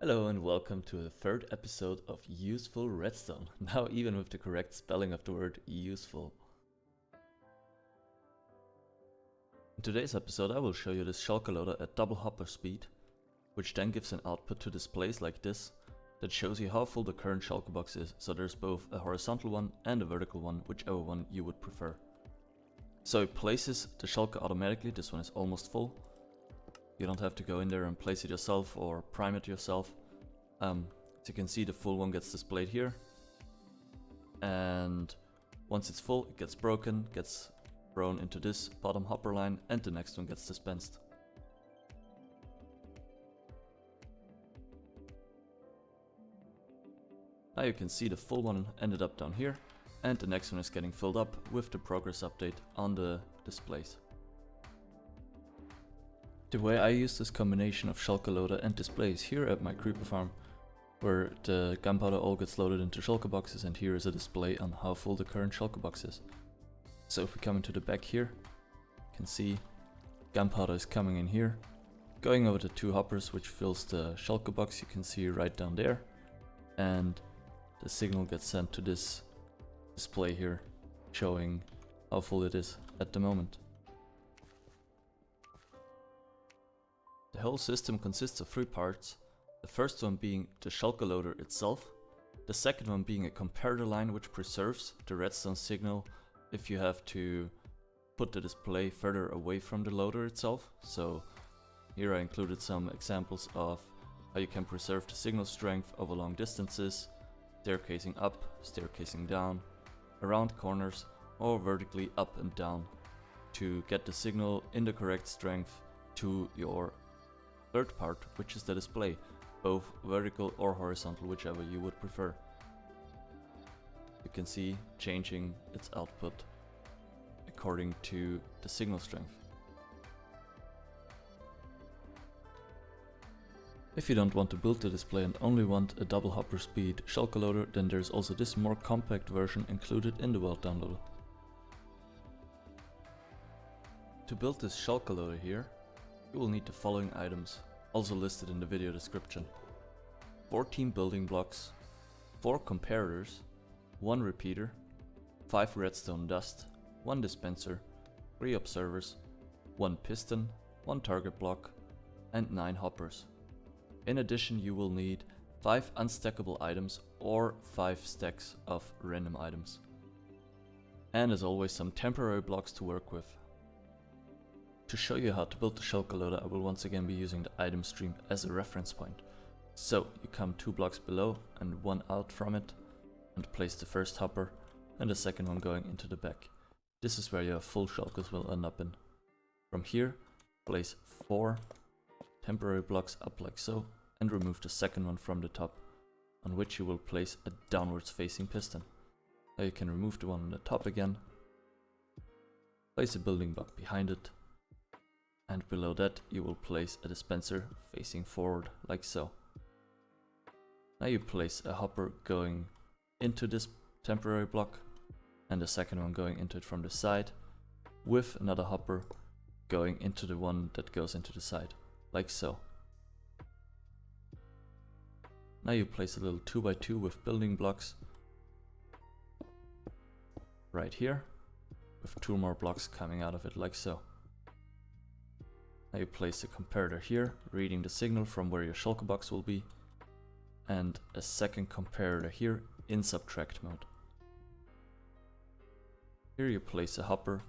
Hello and welcome to the third episode of Useful Redstone, now even with the correct spelling of the word useful. In today's episode I will show you this Shulker Loader at double hopper speed, which then gives an output to displays like this that shows you how full the current shulker box is, so there's both a horizontal one and a vertical one, whichever one you would prefer. So it places the shulker automatically. This one is almost full. You don't have to go in there and place it yourself or prime it yourself. As you can see, the full one gets displayed here. And once it's full, it gets broken, gets thrown into this bottom hopper line, and the next one gets dispensed. Now you can see the full one ended up down here, and the next one is getting filled up with the progress update on the displays. The way I use this combination of Shulker Loader and displays here at my creeper farm, where the gunpowder all gets loaded into shulker boxes, and here is a display on how full the current shulker box is. So if we come into the back here, you can see gunpowder is coming in here, going over the two hoppers which fills the shulker box, you can see right down there, and the signal gets sent to this display here, showing how full it is at the moment. The whole system consists of three parts, the first one being the Shulker Loader itself, the second one being a comparator line which preserves the redstone signal if you have to put the display further away from the loader itself. So here I included some examples of how you can preserve the signal strength over long distances, staircasing up, staircasing down, around corners, or vertically up and down to get the signal in the correct strength to your third part, which is the display, both vertical or horizontal, whichever you would prefer. You can see changing its output according to the signal strength. If you don't want to build the display and only want a double hopper speed Shulker Loader, then there's also this more compact version included in the world downloader. To build this Shulker Loader here, you will need the following items, also listed in the video description: 14 building blocks, 4 comparators, 1 repeater, 5 redstone dust, 1 dispenser, 3 observers, 1 piston, 1 target block, and 9 hoppers. In addition, you will need 5 unstackable items or 5 stacks of random items. And as always, some temporary blocks to work with. To show you how to build the Shulker Loader, I will once again be using the item stream as a reference point. So you come 2 blocks below and 1 out from it, and place the first hopper and the second one going into the back. This is where your full shulkers will end up in. From here, place 4 temporary blocks up like so, and remove the second one from the top, on which you will place a downwards facing piston. Now you can remove the one on the top again, place a building block behind it, and below that you will place a dispenser facing forward like so. Now you place a hopper going into this temporary block and the second one going into it from the side, with another hopper going into the one that goes into the side, like so. Now you place a little 2x2 with building blocks right here, with 2 more blocks coming out of it like so. Now you place a comparator here, reading the signal from where your shulker box will be, and a second comparator here in subtract mode. Here you place a hopper,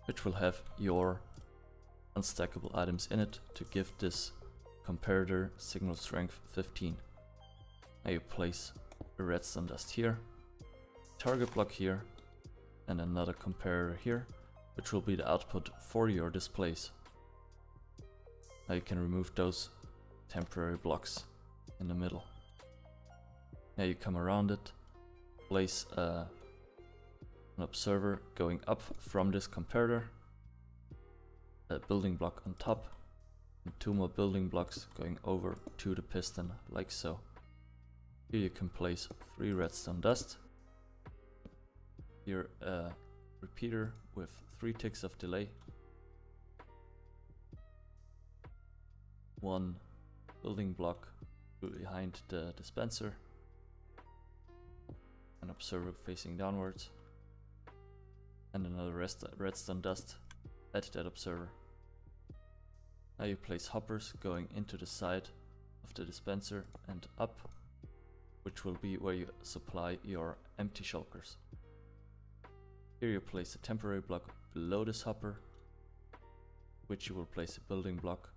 which will have your unstackable items in it to give this comparator signal strength 15. Now you place a redstone dust here, target block here, and another comparator here, which will be the output for your displays. Now you can remove those temporary blocks in the middle. Now you come around it, place an observer going up from this comparator, a building block on top, and 2 more building blocks going over to the piston like so. Here you can place 3 redstone dust, here a repeater with 3 ticks of delay, 1 building block behind the dispenser, an observer facing downwards, and another redstone dust at that observer. Now you place hoppers going into the side of the dispenser and up, which will be where you supply your empty shulkers. Here you place a temporary block below this hopper, which you will place a building block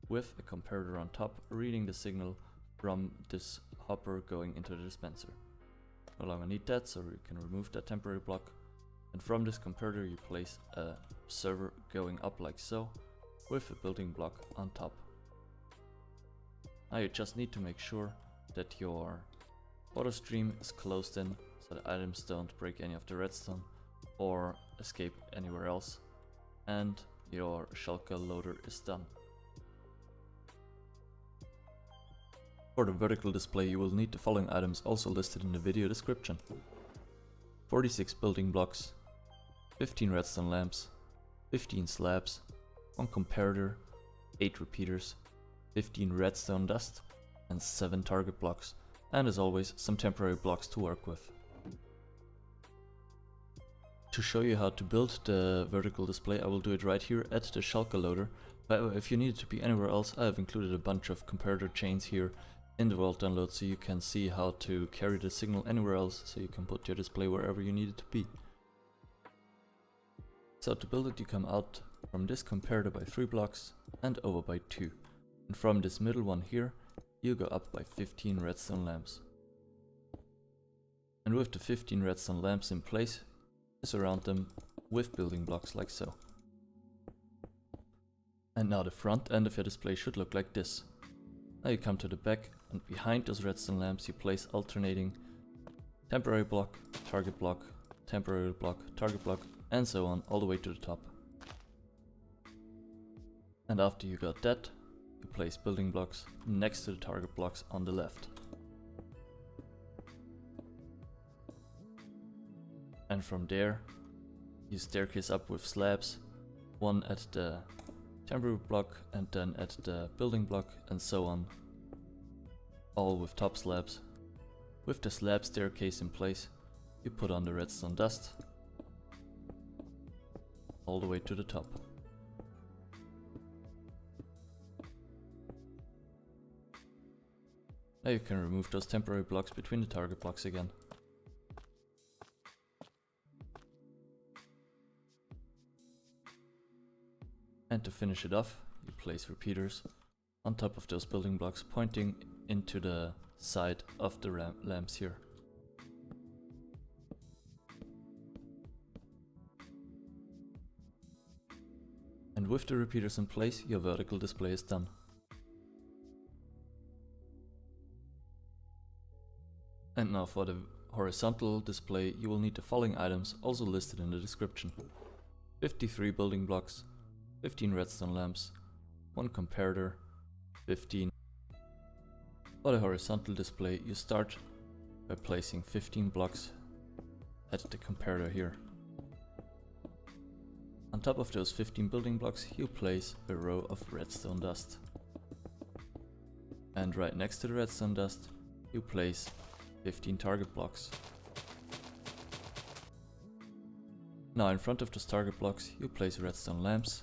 with a comparator on top, reading the signal from this hopper going into the dispenser. No longer need that, so you can remove that temporary block. And from this comparator you place a observer going up like so, with a building block on top. Now you just need to make sure that your water stream is closed in, so the items don't break any of the redstone or escape anywhere else, and your Shulker Loader is done. For the vertical display you will need the following items also listed in the video description: 46 building blocks, 15 redstone lamps, 15 slabs, 1 comparator, 8 repeaters, 15 redstone dust, and 7 target blocks, and as always some temporary blocks to work with. To show you how to build the vertical display, I will do it right here at the Shulker Loader. However, if you need it to be anywhere else, I have included a bunch of comparator chains here in the world download, so you can see how to carry the signal anywhere else, so you can put your display wherever you need it to be. So to build it, you come out from this comparator by 3 blocks and over by 2. And from this middle one here, you go up by 15 redstone lamps. And with the 15 redstone lamps in place, surround them with building blocks like so. And now the front end of your display should look like this. Now you come to the back, and behind those redstone lamps you place alternating temporary block, target block, temporary block, target block, and so on all the way to the top. And after you got that, you place building blocks next to the target blocks on the left. And from there, you staircase up with slabs, one at the temporary block and then at the building block, and so on, all with top slabs. With the slab staircase in place, you put on the redstone dust all the way to the top. Now you can remove those temporary blocks between the target blocks again. And to finish it off, you place repeaters on top of those building blocks, pointing into the side of the lamps here. And with the repeaters in place, your vertical display is done. And now for the horizontal display, you will need the following items also listed in the description: 53 building blocks, 15 redstone lamps, 1 comparator, 15. For the horizontal display, you start by placing 15 blocks at the comparator here. On top of those 15 building blocks, you place a row of redstone dust. And right next to the redstone dust, you place 15 target blocks. Now in front of those target blocks, you place redstone lamps.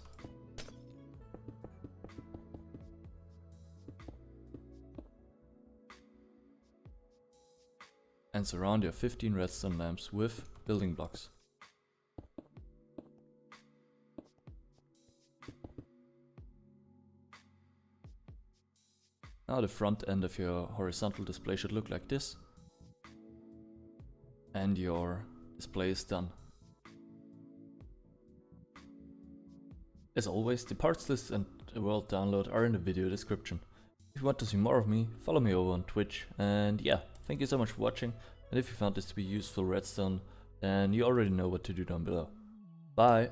And surround your 15 redstone lamps with building blocks. Now the front end of your horizontal display should look like this. And your display is done. As always, the parts list and the world download are in the video description. If you want to see more of me, follow me over on Twitch, and yeah, thank you so much for watching, and if you found this to be useful redstone, then you already know what to do down below. Bye!